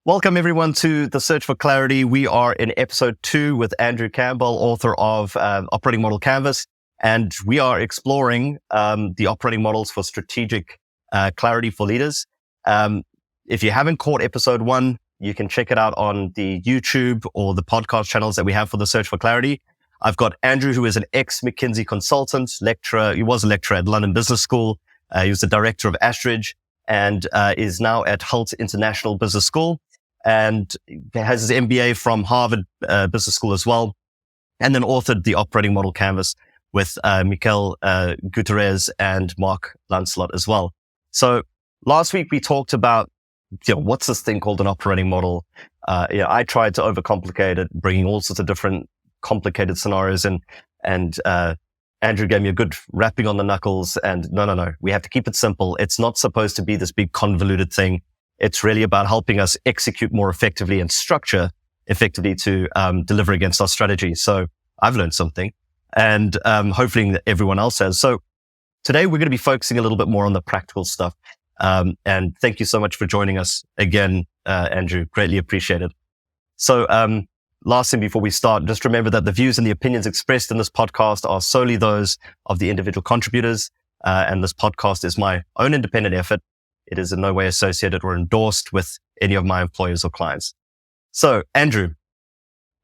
Welcome everyone to The Search for Clarity. We are in episode 2 with Andrew Campbell, author of Operating Model Canvas, and we are exploring the operating models for strategic clarity for leaders. If you haven't caught episode 1, you can check it out on the YouTube or the podcast channels that we have for The Search for Clarity. I've got Andrew, who is an ex-McKinsey consultant, lecturer. He was a lecturer at London Business School. He was the director of Astridge and is now at Hult International Business School, and has his MBA from Harvard Business School as well, and then authored the Operating Model Canvas with Michael Gutierrez and Mark Lancelot as well. So last week we talked about, what's this thing called an operating model? I tried to overcomplicate it, bringing all sorts of different complicated scenarios, and Andrew gave me a good rapping on the knuckles. And no, we have to keep it simple. It's not supposed to be this big convoluted thing. It's really about helping us execute more effectively and structure effectively to deliver against our strategy. So I've learned something, and hopefully everyone else has. So today we're going to be focusing a little bit more on the practical stuff. And thank you so much for joining us again, Andrew. Greatly appreciated. So last thing before we start, just remember that the views and the opinions expressed in this podcast are solely those of the individual contributors. And this podcast is my own independent effort. It is in no way associated or endorsed with any of my employers or clients. So, Andrew,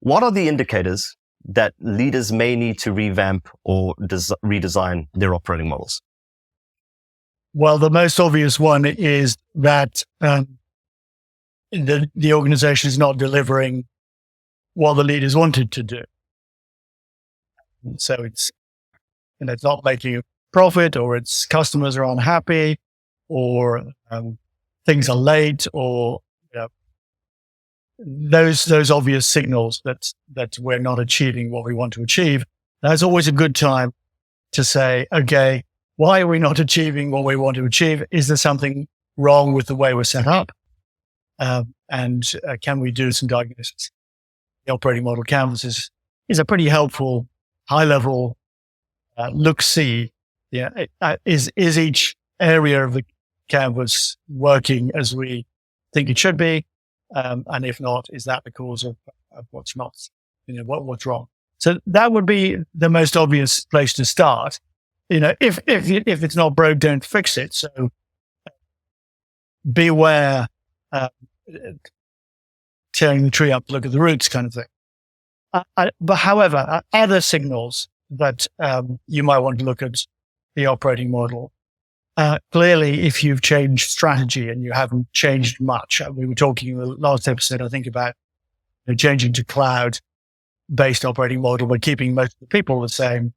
what are the indicators that leaders may need to revamp or redesign their operating models? Well, the most obvious one is that the organization is not delivering what the leaders wanted to do. So it's not making a profit, or its customers are unhappy, or things are late, or those obvious signals that we're not achieving what we want to achieve. That's always a good time to say, okay, why are we not achieving what we want to achieve? Is there something wrong with the way we're set up? And can we do some diagnosis? The operating model canvas is a pretty helpful high-level look-see. Is each area of the canvas working as we think it should be? And if not, is that the cause of what's not? What's wrong? So that would be the most obvious place to start. If it's not broke, don't fix it. So beware. Tearing the tree up, look at the roots kind of thing. But however, other signals that you might want to look at the operating model. Clearly, if you've changed strategy and you haven't changed much, we were talking in the last episode, I think, about changing to cloud-based operating model, but keeping most of the people the same.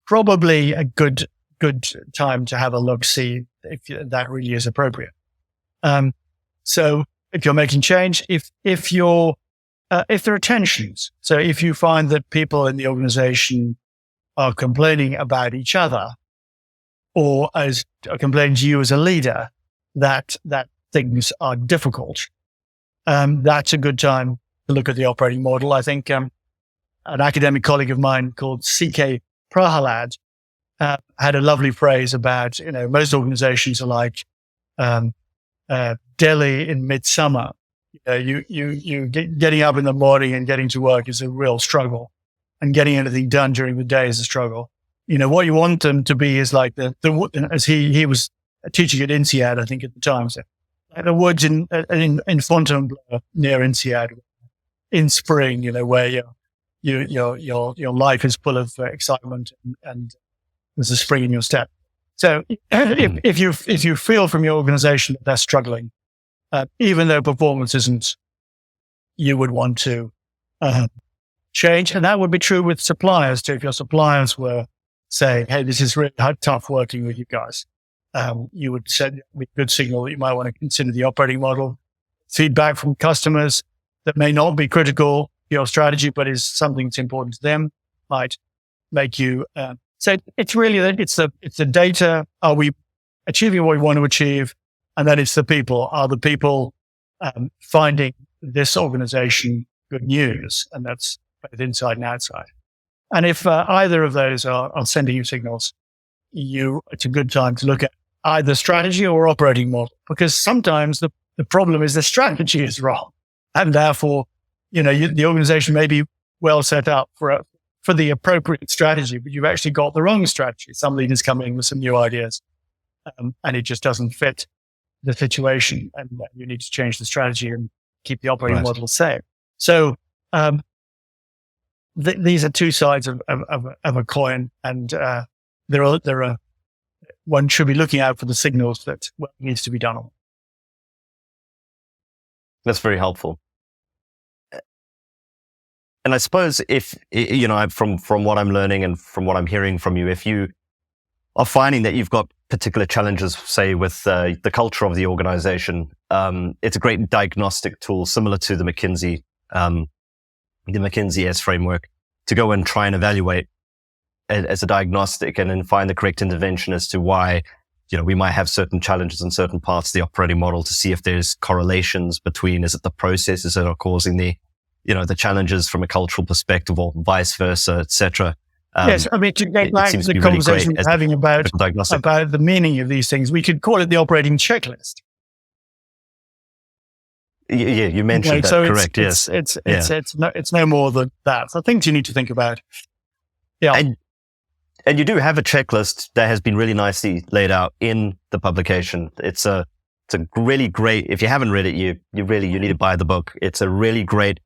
Probably a good time to have a look, see if that really is appropriate. So if you're making change, if there are tensions, so if you find that people in the organization are complaining about each other, or are complaining to you as a leader that things are difficult, that's a good time to look at the operating model. I think an academic colleague of mine called C.K. Prahalad had a lovely phrase about most organizations are like Delhi in midsummer. You getting up in the morning and getting to work is a real struggle, and getting anything done during the day is a struggle. What you want them to be is like as he was teaching at INSEAD, I think at the time, so like the woods in Fontainebleau near INSEAD in spring, where your life is full of excitement and there's a spring in your step. So if you feel from your organization that they're struggling, even though performance isn't, you would want to change. And that would be true with suppliers too. If your suppliers were saying, hey, this is really tough working with you guys, you would send a good signal that you might want to consider the operating model. Feedback from customers that may not be critical to your strategy, but is something that's important to them, might make you... So it's really that it's the data. Are we achieving what we want to achieve? And then it's the people. Are the people finding this organization good news? And that's both inside and outside. And if either of those are sending you signals, it's a good time to look at either strategy or operating model, because sometimes the The problem is the strategy is wrong. And therefore, the organization may be well set up for the appropriate strategy, but you've actually got the wrong strategy. Some leaders come in with some new ideas, and it just doesn't fit the situation, and you need to change the strategy and keep the operating model the same. So these are two sides of a coin, and there are one should be looking out for the signals that what needs to be done on. That's very helpful. And I suppose if, from what I'm learning and from what I'm hearing from you, if you are finding that you've got particular challenges, say with the culture of the organization, it's a great diagnostic tool similar to the McKinsey S framework to go and try and evaluate as a diagnostic and then find the correct intervention as to why, we might have certain challenges in certain parts of the operating model to see if there's correlations between, is it the processes that are causing the challenges from a cultural perspective or vice versa, etc. Yes, I mean, to get back to the conversation we're having about the meaning of these things, we could call it the operating checklist. Yeah, you mentioned that, so correct, yes. It's no more than that. So things you need to think about. Yeah. And you do have a checklist that has been really nicely laid out in the publication. It's a really great, if you haven't read it, you need to buy the book. It's a really great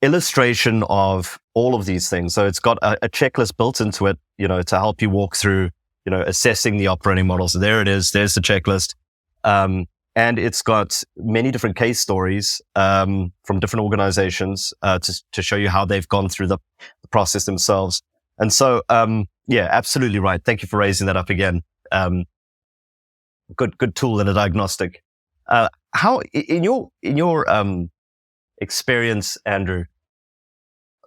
illustration of all of these things. So it's got a checklist built into it, to help you walk through, assessing the operating model. So there it is. There's the checklist. And it's got many different case stories from different organizations to show you how they've gone through the process themselves. And so, absolutely right. Thank you for raising that up again. Good tool in a diagnostic. How in your experience, Andrew?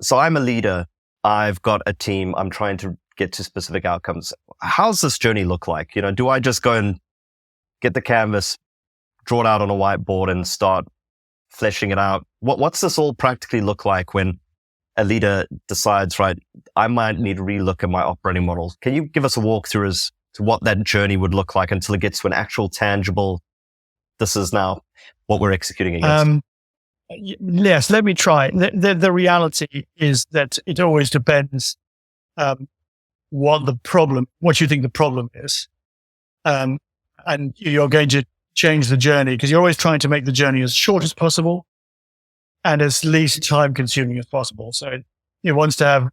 So I'm a leader. I've got a team. I'm trying to get to specific outcomes. How's this journey look like? Do I just go and get the canvas, draw it out on a whiteboard and start fleshing it out? What's this all practically look like when a leader decides, right, I might need to relook at my operating model? Can you give us a walkthrough as to what that journey would look like until it gets to an actual tangible, this is now what we're executing against? Yes, let me try. The reality is that it always depends what you think the problem is. And you're going to change the journey because you're always trying to make the journey as short as possible and as least time consuming as possible. So it wants to have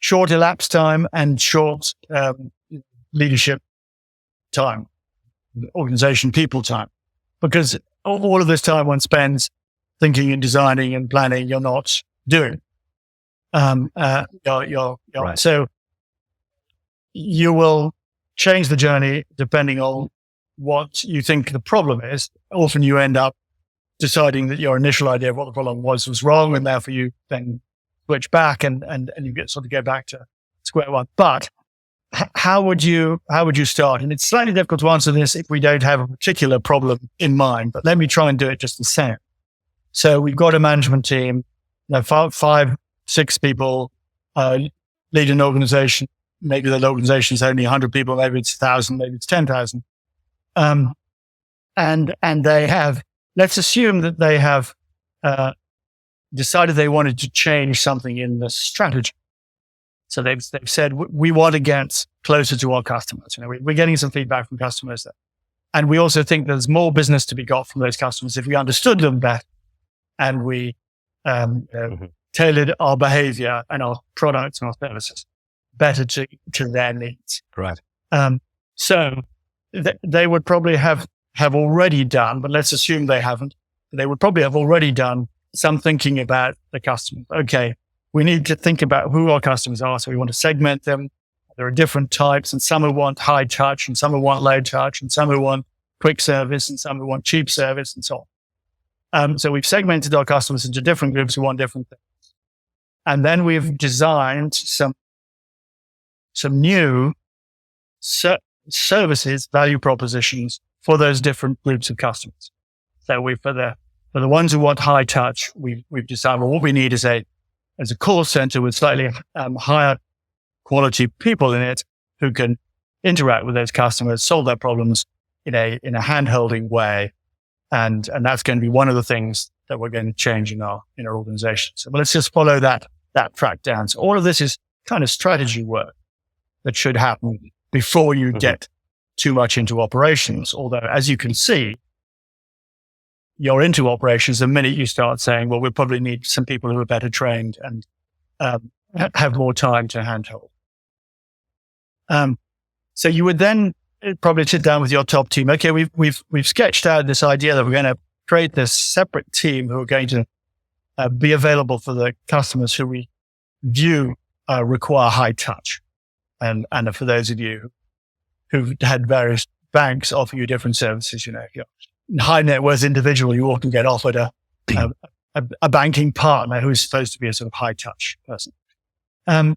short elapsed time and short leadership time, organization, people time, because all of this time one spends thinking and designing and planning, you're not doing. Right. So you will change the journey depending on what you think the problem is. Often you end up deciding that your initial idea of what the problem was wrong, and therefore you then switch back and you go back to square one. But how would you start? And it's slightly difficult to answer this if we don't have a particular problem in mind, but let me try and do it just the same. So we've got a management team, 5, 6 people, lead an organization. Maybe that organization is only 100 people, maybe it's 1,000, maybe it's 10,000. And they have, let's assume that they have decided they wanted to change something in the strategy. So they've said, we want to get closer to our customers. We're getting some feedback from customers. And we also think there's more business to be got from those customers if we understood them better and we tailored our behavior and our products and our services better to their needs. Right. So they would probably have already done, but let's assume they haven't. They would probably have already done some thinking about the customer. Okay, we need to think about who our customers are. So we want to segment them. There are different types, and some who want high touch, and some who want low touch, and some who want quick service, and some who want cheap service, and so on. So we've segmented our customers into different groups who want different things. And then we've designed some new services, value propositions for those different groups of customers. So for the ones who want high touch, we've decided, well, what we need is a call center with slightly higher quality people in it who can interact with those customers, solve their problems, in a hand-holding way. And that's going to be one of the things that we're going to change in our organization. So let's just follow that track down. So all of this is kind of strategy work that should happen before you get too much into operations. Although, as you can see, you're into operations the minute you start saying, well, we'll probably need some people who are better trained and have more time to handhold. So you would then probably sit down with your top team. Okay, we've sketched out this idea that we're going to create this separate team who are going to be available for the customers who we view require high touch. And for those of you who've had various banks offer you different services, if you're a high net worth individual, you often get offered a banking partner who is supposed to be a sort of high touch person. And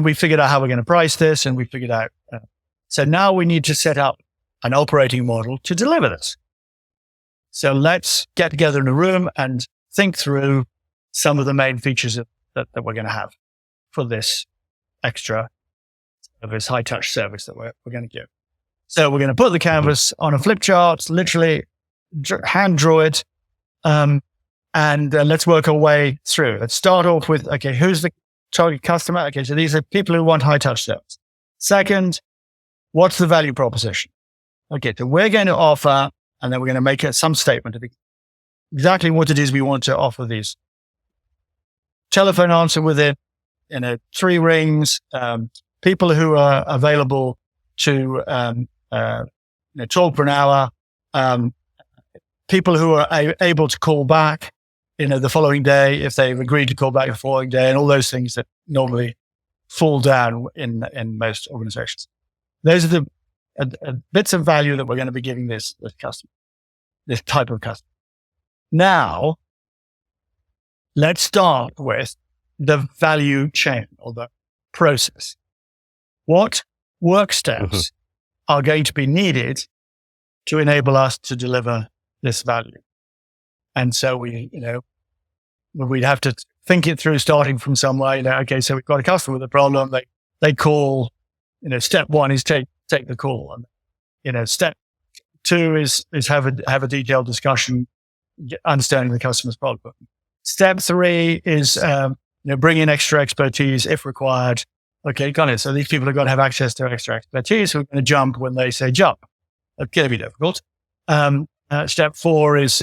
we figured out how we're going to price this, and we figured out. So now we need to set up an operating model to deliver this. So let's get together in a room and think through some of the main features that we're going to have for this extra service, high touch service that we're going to give. So we're going to put the canvas on a flip chart, literally hand draw it, and let's work our way through. Let's start off with, okay, who's the target customer? Okay, so these are people who want high touch service. Second, what's the value proposition? Okay, so we're going to offer, and then we're going to make some statement of exactly what it is we want to offer these. Telephone answer within, 3 rings, people who are available to talk for an hour, people who are able to call back, the following day if they've agreed to call back the following day, and all those things that normally fall down in most organizations. Those are the bits of value that we're going to be giving this customer, this type of customer. Now, let's start with the value chain or the process. What work steps are going to be needed to enable us to deliver this value? And so we'd have to think it through, starting from somewhere. Okay, so we've got a customer with a problem. They call. Step 1 is take the call. And, step 2 is have a detailed discussion, understanding the customer's problem. Step 3 is bring in extra expertise if required. Okay, got it. So these people have got to have access to extra expertise. So we're going to jump when they say jump. That's going to be difficult. Step 4 is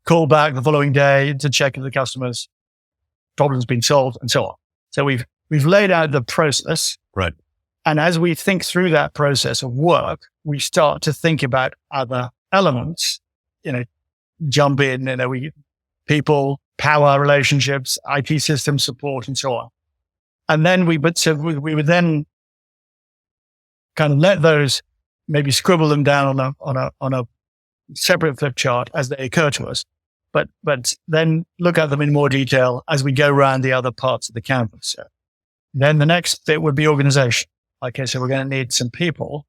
call back the following day to check if the customer's problem's been solved, and so on. So we've laid out the process, right? And as we think through that process of work, we start to think about other elements. Jump in. People, power, relationships, IT system support, and so on. And then we would then kind of let those, maybe scribble them down on a separate flip chart as they occur to us, but then look at them in more detail as we go around the other parts of the canvas. So then the next bit would be organization. Okay, so we're going to need some people,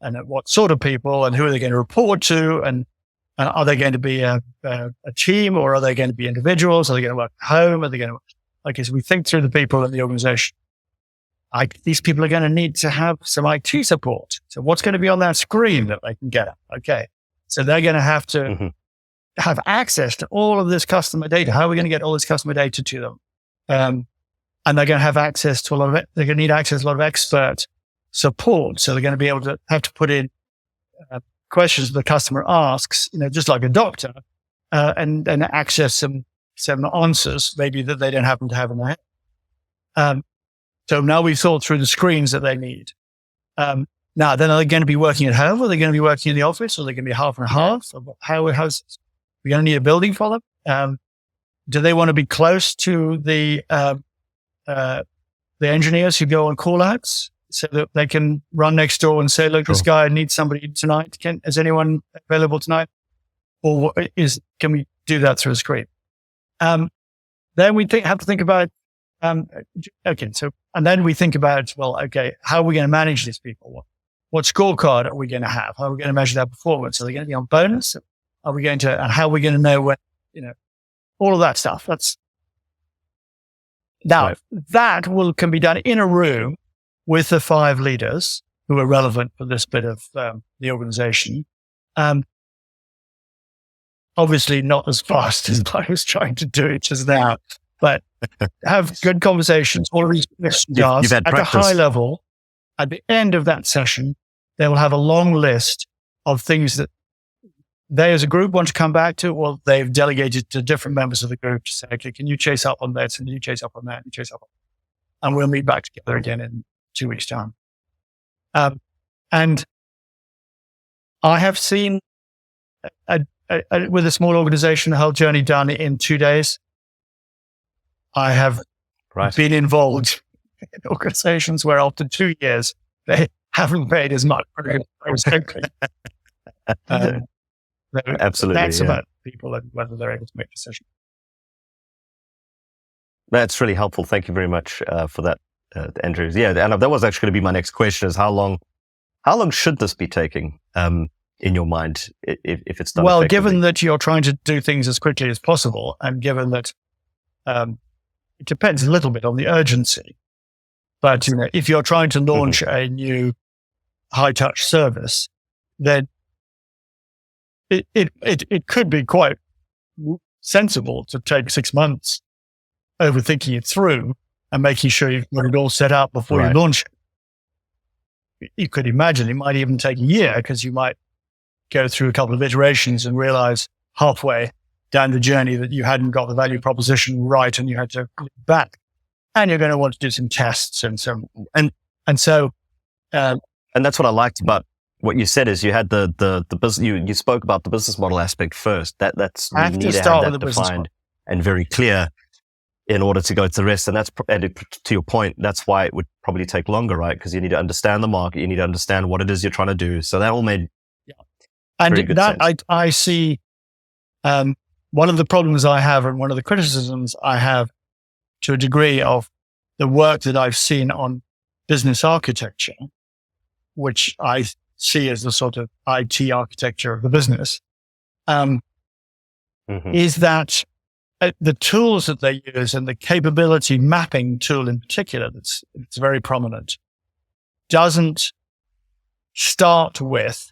and what sort of people, and who are they going to report to, and are they going to be a team, or are they going to be individuals? Are they going to work at home? Are they going to? Okay, so we think through the people in the organization. These people are going to need to have some IT support. So what's going to be on that screen that they can get at? Okay. So they're going to have to have access to all of this customer data. How are we going to get all this customer data to them? And they're going to have access to they're going to need access to a lot of expert support. So they're going to be able to have to put in questions the customer asks, just like a doctor, and access some answers maybe that they don't happen to have in their head. So now we've thought through the screens that they need. Now, then, are they going to be working at home? Are they going to be working in the office? Or are they going to be half and half? How's we're going to need a building for them? Do they want to be close to the engineers who go on call outs so that they can run next door and say, look, this guy needs somebody tonight. Is anyone available tonight? Or can we do that through a screen? Then we have to think about, and then we think about, how are we going to manage these people? What scorecard are we going to have? How are we going to measure their performance? Are they going to be on bonus? Are we going to, and how are we going to know when, all of that stuff? That can be done in a room with the 5 leaders who are relevant for this bit of the organization. Obviously not as fast as I was trying to do it just now, but have good conversations. All of these questions asked at a high level. At the end of that session, they will have a long list of things that they as a group want to come back to, or they've delegated to different members of the group to say, okay, can you chase up on this and you chase up on that and you chase up on that? And we'll meet back together again in 2 weeks' time. And I have seen with a small organization, the whole journey done in 2 days. I have been involved in organizations where after 2 years, they haven't paid as much. Absolutely. That's about people and whether they're able to make decisions. That's really helpful. Thank you very much for that, Andrew. Yeah, and that was actually going to be my next question: is how long should this be taking in your mind if it's done? Well, given that you're trying to do things as quickly as possible, and given that it depends a little bit on the urgency, but if you're trying to launch a new high-touch service, then it could be quite sensible to take 6 months overthinking it through and making sure you've got it all set up before you launch it. You could imagine it might even take a year because you might go through a couple of iterations and realize halfway down the journey that you hadn't got the value proposition right and you had to click back. And you're going to want to do some tests and so and so. And that's what I liked about what you said is you had the business. You spoke about the business model aspect first. That's we need to have that defined and very clear in order to go to the rest. And that's to your point. That's why it would probably take longer, right? Because you need to understand the market. You need to understand what it is you're trying to do. So that all made and very good that sense. I see. One of the problems I have, and one of the criticisms I have, to a degree, of the work that I've seen on business architecture, which I see as the sort of IT architecture of the business, is that the tools that they use and the capability mapping tool in particular, it's very prominent, doesn't start with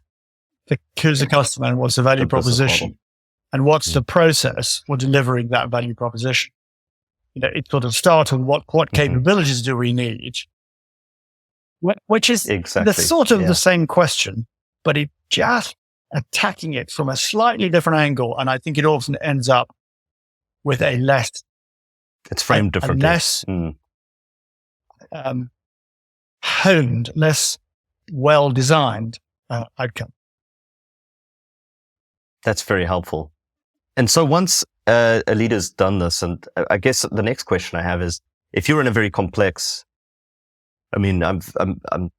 who's the customer and what's the value proposition and what's the process for delivering that value proposition. It sort of starts with what capabilities do we need, which is the sort of the same question, but it just attacking it from a slightly different angle. And I think it often ends up with a less, it's framed differently, less honed, less well designed outcome. That's very helpful. And so once a leader's done this, and I guess the next question I have is, if you're in a very complex, I mean, I'm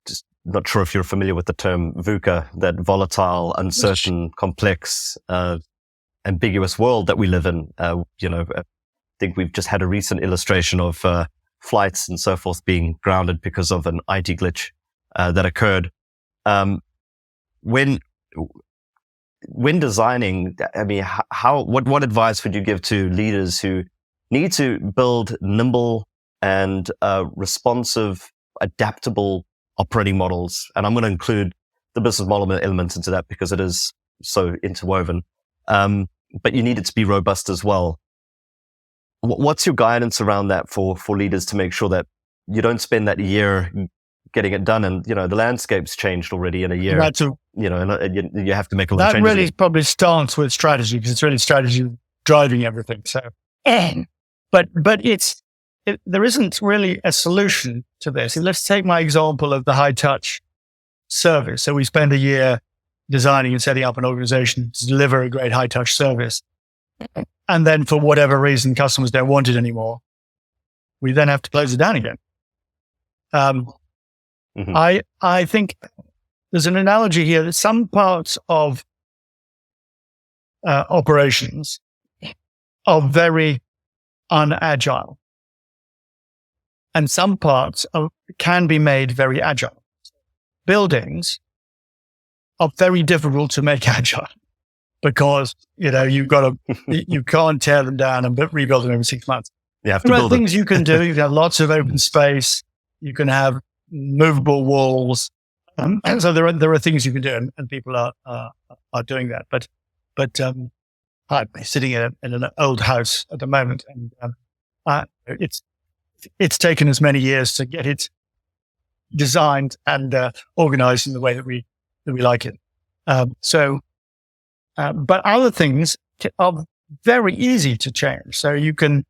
just not sure if you're familiar with the term VUCA, that volatile, uncertain, complex, ambiguous world that we live in. I think we've just had a recent illustration of flights and so forth being grounded because of an IT glitch that occurred. When designing, I mean, what advice would you give to leaders who need to build nimble and responsive, adaptable operating models? And I'm going to include the business model element into that because it is so interwoven. But you need it to be robust as well. What's your guidance around that for leaders to make sure that you don't spend that year getting it done and, the landscape's changed already in a year, and you have to make a lot of changes. That really probably starts with strategy because it's really strategy driving everything. So, but there isn't really a solution to this. Let's take my example of the high touch service. So we spend a year designing and setting up an organization to deliver a great high touch service. And then for whatever reason, customers don't want it anymore. We then have to close it down again. I think there's an analogy here that some parts of operations are very unagile and some parts can be made very agile. Buildings are very difficult to make agile because, you can't tear them down and rebuild them every 6 months. You have to there build are things you can do. You can have lots of open space. You can have movable walls. And so there are things you can do, and people are doing that. But I'm sitting in an old house at the moment, and it's taken us many years to get it designed and organized in the way that we like it. But other things are very easy to change. So you can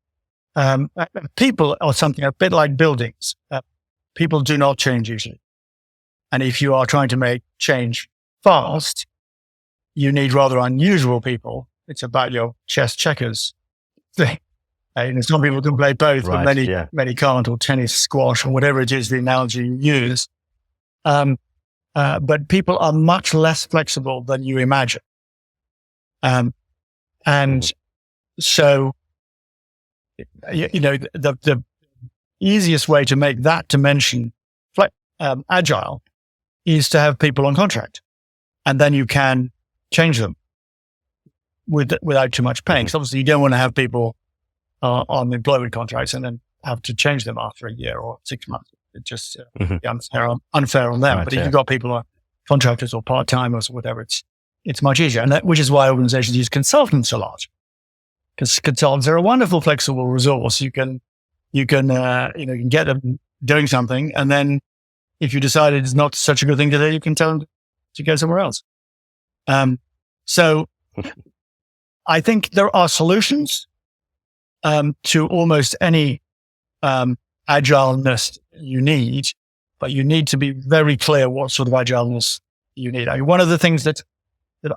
people are something a bit like buildings. People do not change easily. And if you are trying to make change fast, you need rather unusual people. It's about your chess checkers thing. Some people can play both, right, but many can't, or tennis, squash, or whatever it is, the analogy you use. But people are much less flexible than you imagine. And so, the easiest way to make that dimension agile is to have people on contract, and then you can change them without too much pain. Because obviously you don't want to have people on employment contracts and then have to change them after a year or 6 months. It just be unfair on them. Right, but if you've got people on contractors or part-timers or whatever, it's much easier. And which is why organizations use consultants a lot. Because consultants are a wonderful, flexible resource. You can get them doing something, and then if you decide it's not such a good thing to do, you can tell them to go somewhere else. So I think there are solutions to almost any agileness you need, but you need to be very clear what sort of agileness you need. I mean, one of the things that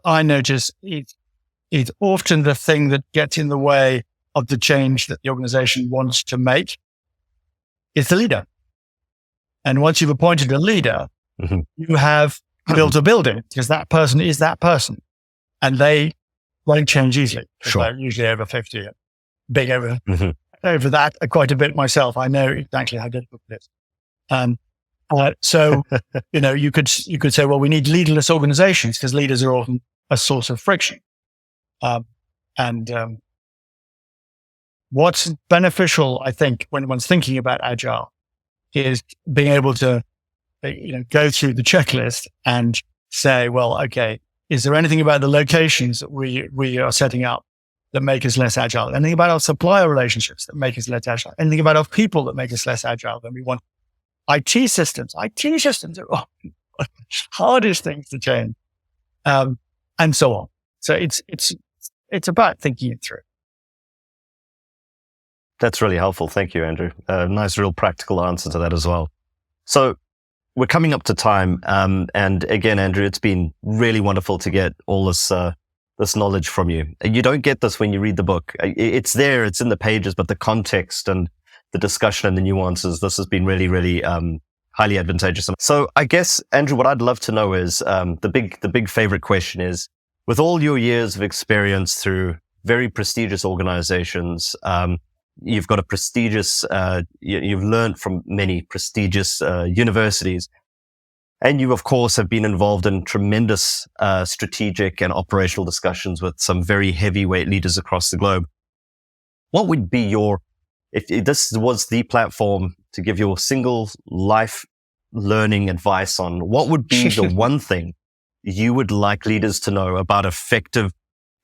I notice is often the thing that gets in the way of the change that the organization wants to make is the leader. And once you've appointed a leader, you have built a building, because that person is that person, and they won't change easily. Sure. They're usually over 50, big over that quite a bit myself. I know exactly how difficult it is. So, you could say, well, we need leaderless organizations because leaders are often a source of friction. What's beneficial, I think, when one's thinking about agile is being able to, go through the checklist and say, well, okay, is there anything about the locations that we are setting up that make us less agile? Anything about our supplier relationships that make us less agile? Anything about our people that make us less agile than we want? IT systems are often the hardest things to change, and so on. So it's about thinking it through. That's really helpful. Thank you, Andrew. Nice, real practical answer to that as well. So we're coming up to time. And again, Andrew, it's been really wonderful to get all this knowledge from you. You don't get this when you read the book. It's there, it's in the pages, but the context and the discussion and the nuances, this has been really, really highly advantageous. So I guess, Andrew, what I'd love to know is the big favorite question is, with all your years of experience through very prestigious organizations, you've got a prestigious, you've learned from many prestigious universities, and you, of course, have been involved in tremendous strategic and operational discussions with some very heavyweight leaders across the globe. What would be if this was the platform to give your single life learning advice on, what would be the one thing you would like leaders to know about effective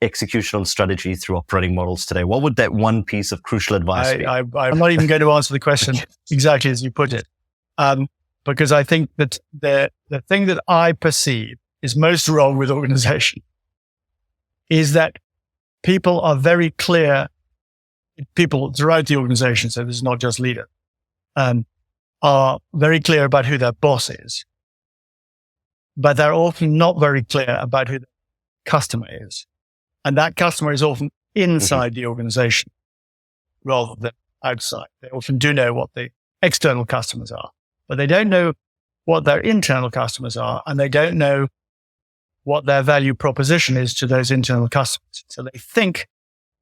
execution on strategy through operating models today? What would that one piece of crucial advice be? I'm not even going to answer the question exactly as you put it, because I think that the thing that I perceive is most wrong with organization is that people are very clear, people throughout the organization, so this is not just leaders, are very clear about who their boss is, but they're often not very clear about who the customer is. And that customer is often inside the organization rather than outside. They often do know what the external customers are, but they don't know what their internal customers are, and they don't know what their value proposition is to those internal customers. So they think,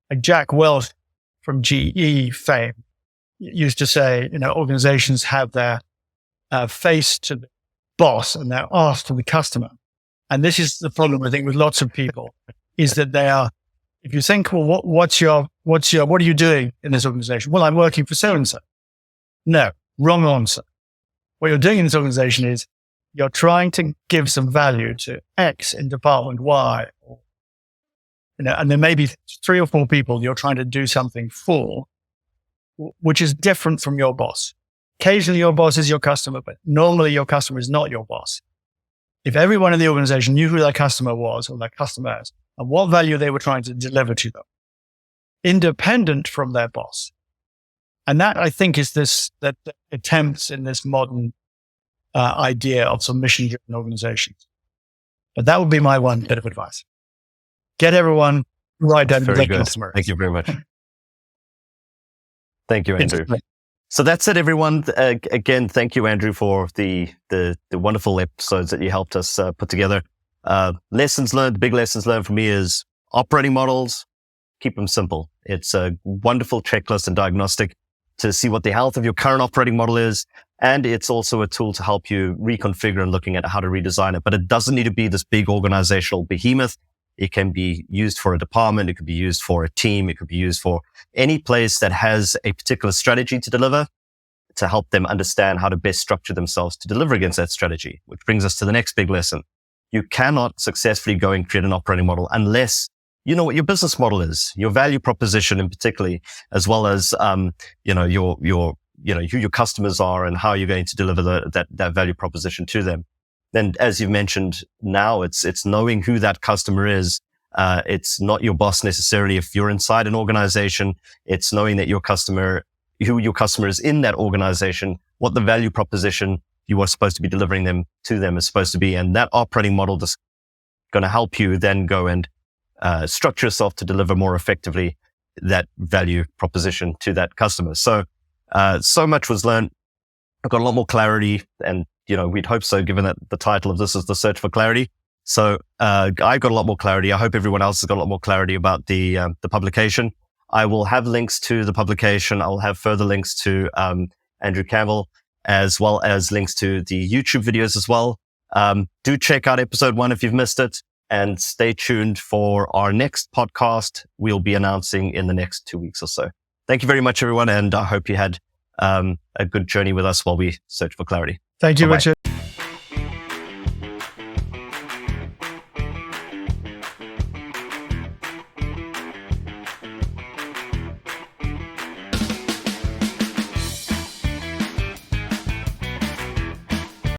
like Jack Welch from GE fame used to say, organizations have their face to the boss and their arse to the customer. And this is the problem, I think, with lots of people, is that they are, if you think, well, what are you doing in this organization? Well, I'm working for so-and-so. No, wrong answer. What you're doing in this organization is you're trying to give some value to X in department Y, and there may be 3 or 4 people you're trying to do something for, which is different from your boss. Occasionally your boss is your customer, but normally your customer is not your boss. If everyone in the organization knew who their customer was or their customer is and what value they were trying to deliver to them, independent from their boss. And that, I think, is that attempts in this modern idea of some mission-driven organizations. But that would be my one bit of advice. Get everyone right down to their customer. Thank you very much. Thank you, Andrew. So that's it, everyone. Again, thank you, Andrew, for the wonderful episodes that you helped us put together. Lessons learned, the big lessons learned for me is operating models, keep them simple. It's a wonderful checklist and diagnostic to see what the health of your current operating model is. And it's also a tool to help you reconfigure and looking at how to redesign it. But it doesn't need to be this big organizational behemoth. It can be used for a department. It could be used for a team. It could be used for any place that has a particular strategy to deliver, to help them understand how to best structure themselves to deliver against that strategy, which brings us to the next big lesson. You cannot successfully go and create an operating model unless you know what your business model is, your value proposition in particularly, as well as, who your customers are and how you're going to deliver that value proposition to them. Then, as you've mentioned, now it's knowing who that customer is. It's not your boss necessarily. If you're inside an organization, it's knowing that who your customer is in that organization, what the value proposition you are supposed to be delivering to them is supposed to be. And that operating model is going to help you then go and structure yourself to deliver more effectively that value proposition to that customer. So much was learned. I've got a lot more clarity, and we'd hope so, given that the title of this is The Search for Clarity. So I got a lot more clarity. I hope everyone else has got a lot more clarity about the publication. I will have links to the publication. I'll have further links to Andrew Campbell, as well as links to the YouTube videos as well. Do check out episode 1 if you've missed it, and stay tuned for our next podcast we'll be announcing in the next 2 weeks or so. Thank you very much, everyone, and I hope you had a good journey with us while we search for clarity. Thank you, Bye-bye. Richard.